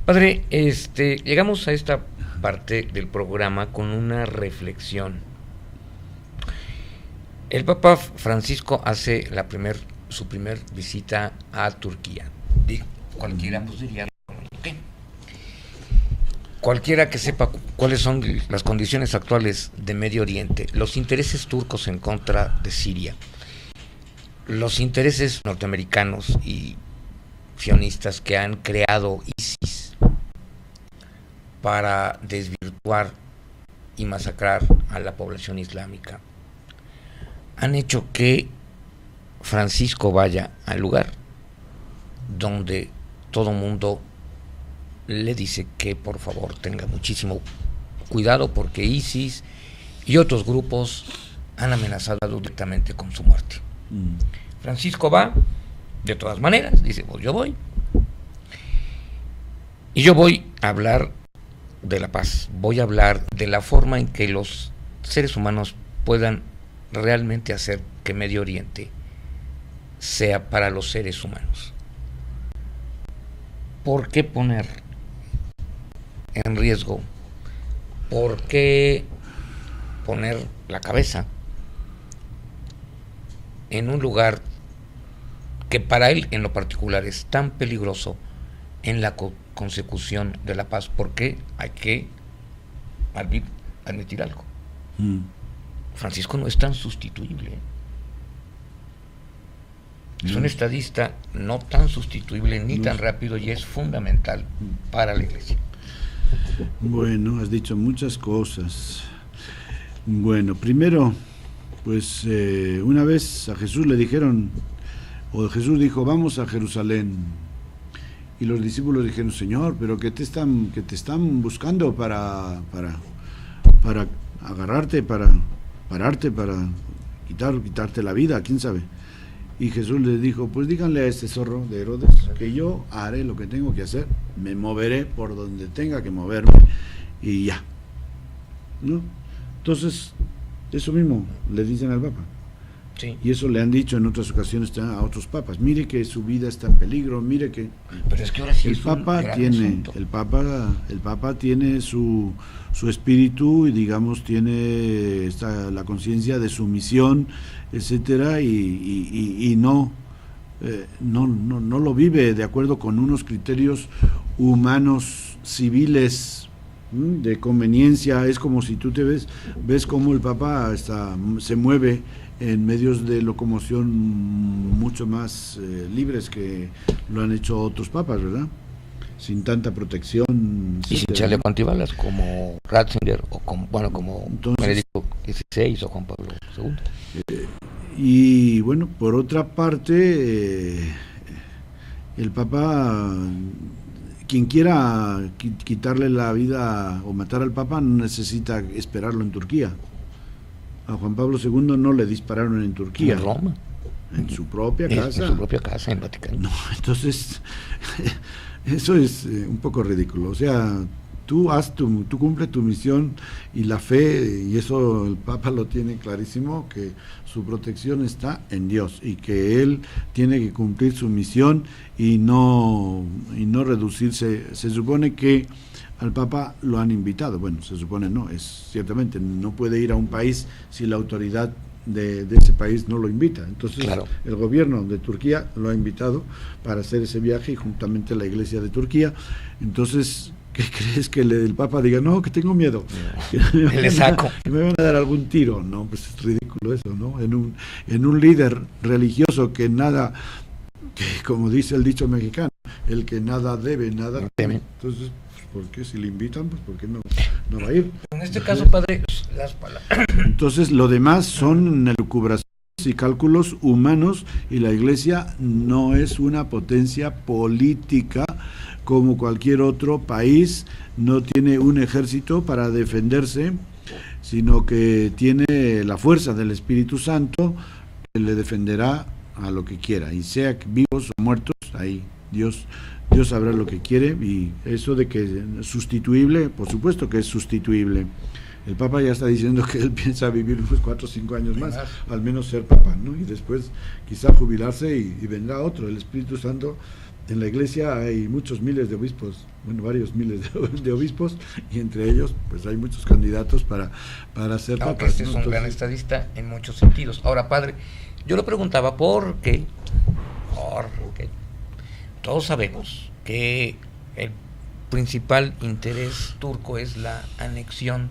Padre, llegamos a esta parte del programa con una reflexión. El Papa Francisco hace su primer visita a Turquía. Cualquiera pues diría, ¿qué? Cualquiera que sepa cuáles son las condiciones actuales de Medio Oriente, los intereses turcos en contra de Siria, los intereses norteamericanos y sionistas que han creado ISIS para desvirtuar y masacrar a la población islámica, han hecho que Francisco vaya al lugar donde todo mundo le dice que por favor tenga muchísimo cuidado porque ISIS y otros grupos han amenazado directamente con su muerte. Francisco va, de todas maneras, dice, pues yo voy. Y yo voy a hablar de la paz, voy a hablar de la forma en que los seres humanos puedan realmente hacer que Medio Oriente sea para los seres humanos. ¿Por qué poner en riesgo? ¿Por qué poner la cabeza en un lugar que para él en lo particular es tan peligroso en la consecución de la paz? Porque hay que admitir algo. Francisco no es tan sustituible. Es un estadista no tan sustituible ni tan rápido y es fundamental para la Iglesia. Bueno, has dicho muchas cosas. Bueno, primero, pues una vez a Jesús le dijeron, o Jesús dijo, vamos a Jerusalén. Y los discípulos dijeron, Señor, pero que te están buscando para agarrarte, para pararte, para quitarte la vida, quién sabe. Y Jesús les dijo, pues díganle a este zorro de Herodes que yo haré lo que tengo que hacer, me moveré por donde tenga que moverme y ya, ¿no? Entonces, eso mismo le dicen al Papa. Sí. Y eso le han dicho en otras ocasiones a otros papas. Mire que su vida está en peligro, mire que... Pero es que ahora sí el Papa tiene su espíritu y digamos tiene la conciencia de su misión, etcétera, y no lo vive de acuerdo con unos criterios humanos, civiles, de conveniencia. Es como si tú ves cómo el Papa se mueve en medios de locomoción mucho más libres que lo han hecho otros papas, ¿verdad? Sin tanta protección. Y sin chaleco antibalas, como Ratzinger, o como Benedicto XVI o Juan Pablo II. Y bueno, por otra parte, el Papa, quien quiera quitarle la vida o matar al Papa, no necesita esperarlo en Turquía. A Juan Pablo II no le dispararon en Turquía. En Roma. En su propia casa. En su propia casa, en Vaticano. No, entonces, eso es un poco ridículo. O sea, tú cumple tu misión y la fe, y eso el Papa lo tiene clarísimo, que su protección está en Dios y que él tiene que cumplir su misión y no reducirse. Se supone que al Papa lo han invitado, bueno, se supone no, ciertamente no puede ir a un país si la autoridad de ese país no lo invita. Entonces, claro, el gobierno de Turquía lo ha invitado para hacer ese viaje y juntamente la Iglesia de Turquía. Entonces, ¿qué crees? Que el Papa diga, no, que tengo miedo, le saco, que me van a dar algún tiro. No, pues es ridículo eso, ¿no? En un líder religioso que como dice el dicho mexicano, el que nada debe, nada teme. Entonces, ¿por qué? Si le invitan, pues ¿por qué no va a ir? En este caso, padre, las palabras. Entonces, lo demás son elucubraciones y cálculos humanos, y la Iglesia no es una potencia política como cualquier otro país, no tiene un ejército para defenderse, sino que tiene la fuerza del Espíritu Santo que le defenderá a lo que quiera, y sea vivos o muertos, ahí Dios sabrá lo que quiere. Y eso de que es sustituible, por supuesto que es sustituible. El Papa ya está diciendo que él piensa vivir unos 4 o 5 años más, al menos ser Papa, ¿no? Y después quizá jubilarse y vendrá otro. El Espíritu Santo En la iglesia hay muchos miles de obispos, bueno, varios miles de obispos, y entre ellos pues hay muchos candidatos para ser aunque papas, este ¿no? es un Entonces, gran estadista en muchos sentidos. Ahora, padre, yo lo preguntaba porque todos sabemos que el principal interés turco es la anexión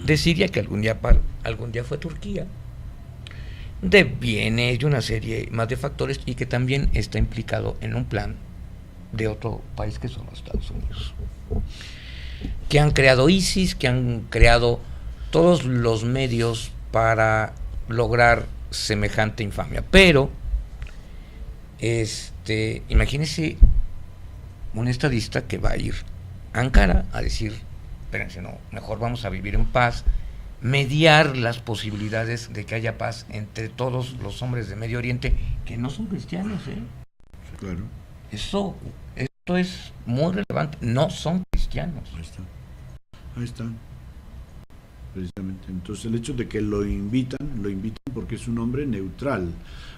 de Siria, que algún día fue Turquía, de bienes y una serie más de factores, y que también está implicado en un plan de otro país que son los Estados Unidos, que han creado ISIS, que han creado todos los medios para lograr semejante infamia. Pero imagínese un estadista que va a ir a Ankara a decir, espérense, no, mejor vamos a vivir en paz, mediar las posibilidades de que haya paz entre todos los hombres de Medio Oriente que no son cristianos, claro. Esto es muy relevante, no son cristianos. Ahí están, precisamente. Entonces el hecho de que lo invitan porque es un hombre neutral,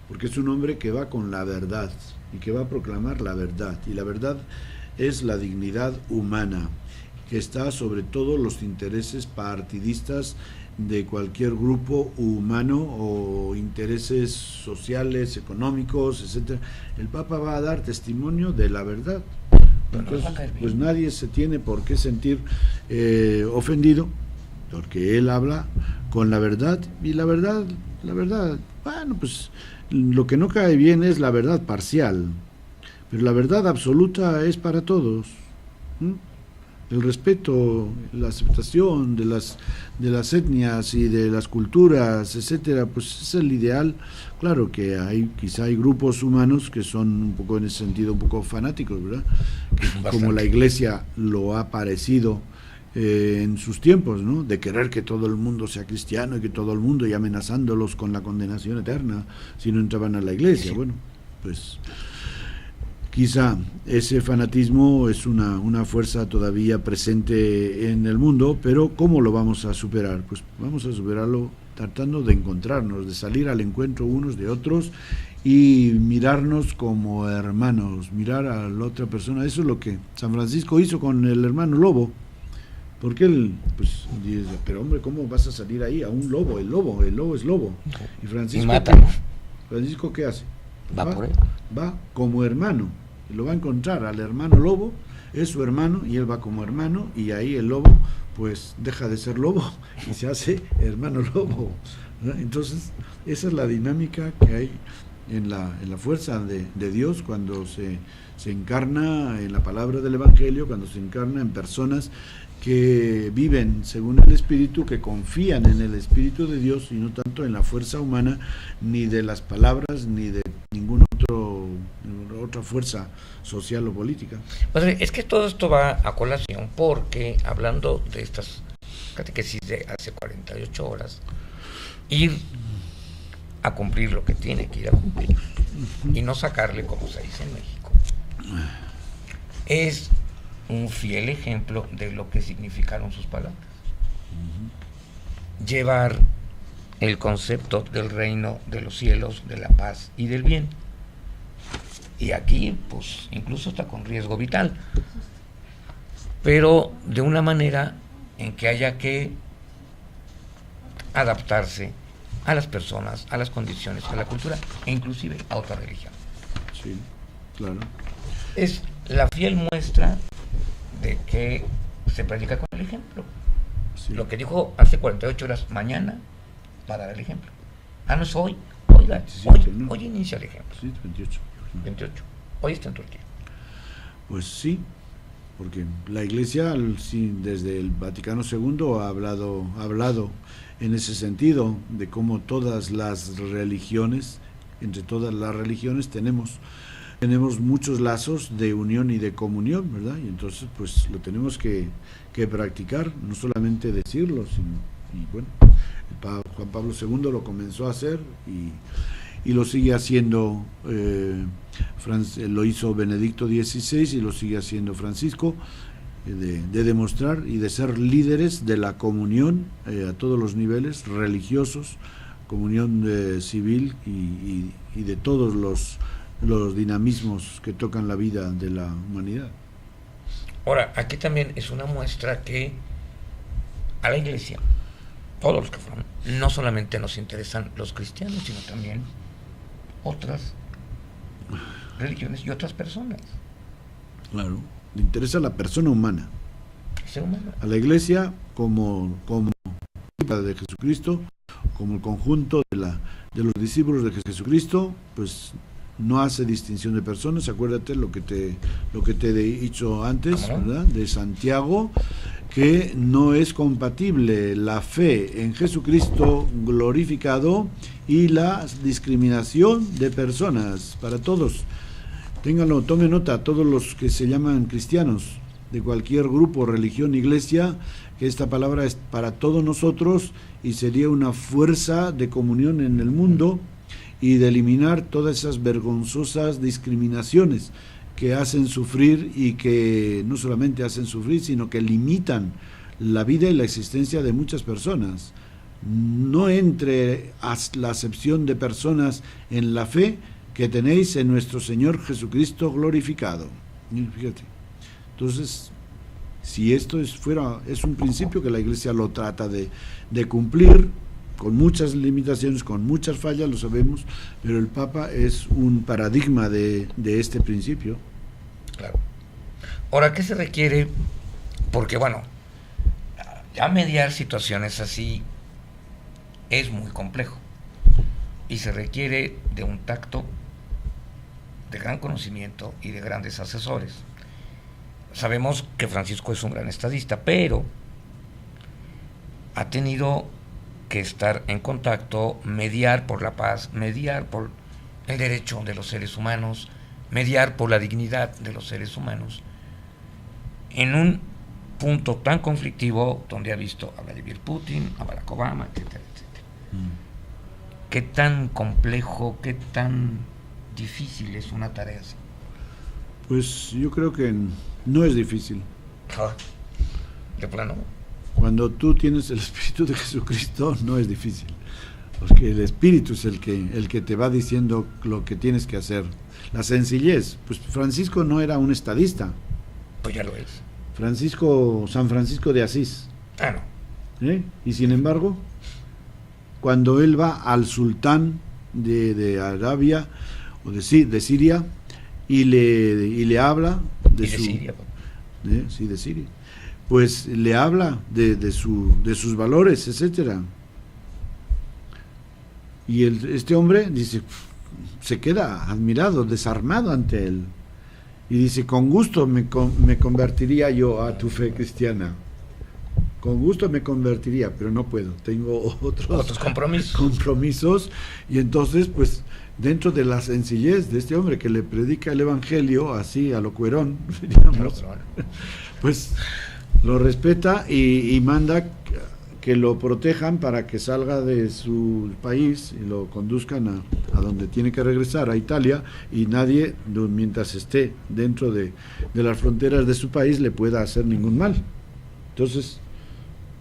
porque es un hombre que va con la verdad y que va a proclamar la verdad, y la verdad es la dignidad humana, que está sobre todo los intereses partidistas de cualquier grupo humano o intereses sociales, económicos, etcétera. El Papa va a dar testimonio de la verdad. Entonces, pues nadie se tiene por qué sentir ofendido, porque él habla con la verdad, y la verdad, bueno, pues lo que no cae bien es la verdad parcial, pero la verdad absoluta es para todos. El respeto, la aceptación de las etnias y de las culturas, etcétera, pues es el ideal. Claro que quizá hay grupos humanos que son un poco en ese sentido un poco fanáticos, ¿verdad? Como la Iglesia lo ha parecido en sus tiempos, ¿no? De querer que todo el mundo sea cristiano y que todo el mundo, y amenazándolos con la condenación eterna si no entraban a la Iglesia. Bueno, pues quizá ese fanatismo es una fuerza todavía presente en el mundo, pero ¿cómo lo vamos a superar? Pues vamos a superarlo tratando de encontrarnos, de salir al encuentro unos de otros y mirarnos como hermanos, mirar a la otra persona. Eso es lo que San Francisco hizo con el hermano lobo, porque él pues dice, pero hombre, ¿cómo vas a salir ahí a un lobo? El lobo es lobo. Y Francisco, Francisco ¿qué hace? Va por él. Va como hermano. Lo va a encontrar al hermano lobo, es su hermano y él va como hermano, y ahí el lobo pues deja de ser lobo y se hace hermano lobo, ¿verdad? Entonces esa es la dinámica que hay en la fuerza de Dios cuando se encarna en la palabra del Evangelio, cuando se encarna en personas que viven según el Espíritu, que confían en el Espíritu de Dios y no tanto en la fuerza humana, ni de las palabras, ni de ninguna otra fuerza social o política. Padre, es que todo esto va a colación porque, hablando de estas catequesis de hace 48 horas, ir a cumplir lo que tiene que ir a cumplir y no sacarle, como se dice en México, es un fiel ejemplo de lo que significaron sus palabras. Llevar el concepto del reino de los cielos, de la paz y del bien. Y aquí, pues, incluso está con riesgo vital, pero de una manera en que haya que adaptarse a las personas, a las condiciones, a la cultura e inclusive a otra religión. Sí, claro. Es la fiel muestra de que se predica con el ejemplo. Sí. Lo que dijo hace 48 horas, mañana va a dar el ejemplo. No es hoy. Oiga, sí, hoy inicia el ejemplo. Sí, 28. Hoy está en Turquía. Pues sí, porque la Iglesia, sí, desde el Vaticano II ha hablado en ese sentido de cómo todas las religiones, entre todas las religiones tenemos muchos lazos de unión y de comunión, ¿verdad? Y entonces pues lo tenemos que practicar, no solamente decirlo, sino, y bueno, Juan Pablo II lo comenzó a hacer y lo sigue haciendo, lo hizo Benedicto XVI y lo sigue haciendo Francisco, de demostrar y de ser líderes de la comunión a todos los niveles religiosos, comunión civil y de todos los dinamismos que tocan la vida de la humanidad. Ahora, aquí también es una muestra que a la Iglesia, todos los que fueron, no solamente nos interesan los cristianos, sino también otras religiones y otras personas. Claro, le interesa la persona humana. El ser humano. A la Iglesia como de Jesucristo, como el conjunto de los discípulos de Jesucristo, pues no hace distinción de personas. Acuérdate lo que te he dicho antes, ¿verdad? De Santiago, que no es compatible la fe en Jesucristo glorificado y la discriminación de personas para todos. Ténganlo, tomen nota, todos los que se llaman cristianos, de cualquier grupo, religión, iglesia, que esta palabra es para todos nosotros y sería una fuerza de comunión en el mundo y de eliminar todas esas vergonzosas discriminaciones que hacen sufrir y que no solamente hacen sufrir, sino que limitan la vida y la existencia de muchas personas. No entre la acepción de personas en la fe que tenéis en nuestro Señor Jesucristo glorificado. Fíjate. Entonces, si esto es un principio que la Iglesia lo trata de cumplir, con muchas limitaciones, con muchas fallas, lo sabemos, pero el Papa es un paradigma de este principio. Claro. Ahora, ¿qué se requiere? Porque, bueno, ya mediar situaciones así es muy complejo y se requiere de un tacto, de gran conocimiento y de grandes asesores. Sabemos que Francisco es un gran estadista, pero ha tenido que estar en contacto, mediar por la paz, mediar por el derecho de los seres humanos, mediar por la dignidad de los seres humanos, en un punto tan conflictivo donde ha visto a Vladimir Putin, a Barack Obama, etcétera, etcétera. ¿Qué tan complejo, qué tan difícil es una tarea así? Pues yo creo que no es difícil. De plano. Cuando tú tienes el Espíritu de Jesucristo, no es difícil. Porque el Espíritu es el que te va diciendo lo que tienes que hacer. La sencillez. Pues Francisco no era un estadista. Pues ya lo es. San Francisco de Asís. No. Y sin embargo, cuando él va al sultán de Arabia o de Siria y le habla de Siria. Sí, de Siria. Pues le habla de sus valores, etcétera. Y este hombre dice, se queda admirado, desarmado ante él. Y dice, con gusto me convertiría yo a tu fe cristiana. Con gusto me convertiría, pero no puedo. Tengo otros compromisos. Y entonces, pues, dentro de la sencillez de este hombre que le predica el evangelio así a lo cuerón, digamos, pues lo respeta y manda que lo protejan para que salga de su país y lo conduzcan a donde tiene que regresar, a Italia, y nadie, mientras esté dentro de las fronteras de su país, le pueda hacer ningún mal. Entonces,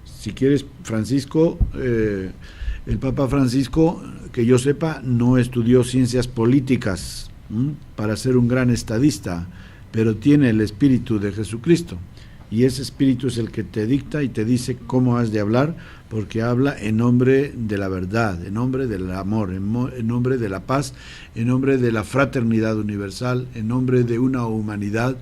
si quieres, Francisco, el Papa Francisco, que yo sepa, no estudió ciencias políticas para ser un gran estadista, pero tiene el espíritu de Jesucristo. Y ese espíritu es el que te dicta y te dice cómo has de hablar, porque habla en nombre de la verdad, en nombre del amor, en nombre de la paz, en nombre de la fraternidad universal, en nombre de una humanidad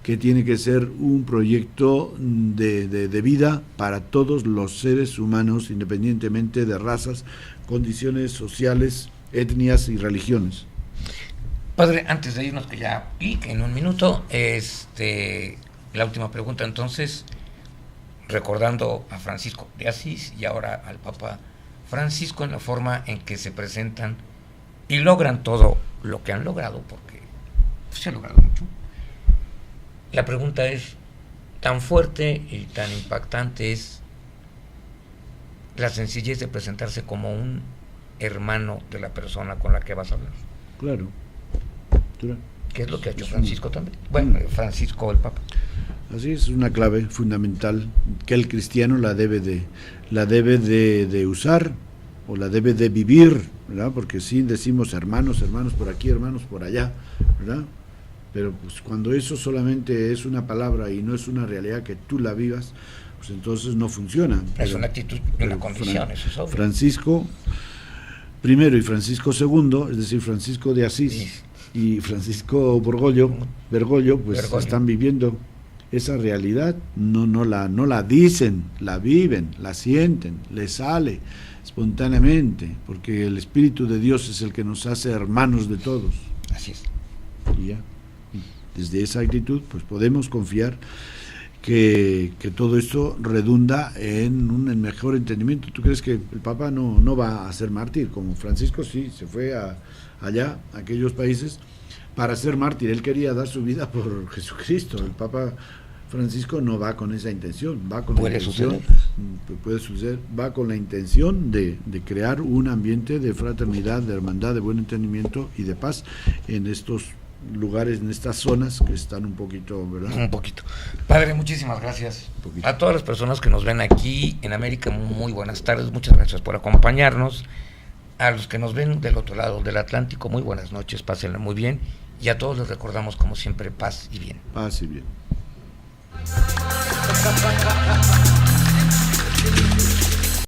que tiene que ser un proyecto de vida para todos los seres humanos, independientemente de razas, condiciones sociales, etnias y religiones. Padre, antes de irnos, que ya en un minuto, la última pregunta, entonces, recordando a Francisco de Asís y ahora al Papa Francisco en la forma en que se presentan y logran todo lo que han logrado, porque se ha logrado mucho. La pregunta es, tan fuerte y tan impactante es la sencillez de presentarse como un hermano de la persona con la que vas a hablar. Claro. ¿Qué es lo que ha hecho Francisco también? Bueno, Francisco el Papa. Así es, una clave fundamental que el cristiano la debe de usar o la debe de vivir ¿verdad? Porque sí decimos hermanos, hermanos por aquí, hermanos por allá, ¿verdad? Pero pues cuando eso solamente es una palabra y no es una realidad que tú la vivas, pues entonces no funciona. Es una actitud y una condición, eso es obvio. Francisco I y Francisco II, es decir, Francisco de Asís Sí. y Francisco Bergoglio, pues Bergoglio. están viviendo esa realidad, no la dicen, la viven, la sienten, les sale espontáneamente, porque el Espíritu de Dios es el que nos hace hermanos de todos. Así es. Y ya, desde esa actitud, pues podemos confiar que todo esto redunda en un mejor entendimiento. ¿Tú crees que el Papa no va a ser mártir? Como Francisco sí, se fue allá, a aquellos países, para ser mártir. Él quería dar su vida por Jesucristo. El Papa Francisco no va con esa intención, va con la intención, puede suceder, va con la intención de crear un ambiente de fraternidad, de hermandad, de buen entendimiento y de paz en estos lugares, en estas zonas que están un poquito, ¿verdad? Un poquito. Padre, muchísimas gracias. A todas las personas que nos ven aquí en América, muy buenas tardes, muchas gracias por acompañarnos. A los que nos ven del otro lado del Atlántico, muy buenas noches, pásenla muy bien. Y a todos les recordamos, como siempre, paz y bien. Paz y bien.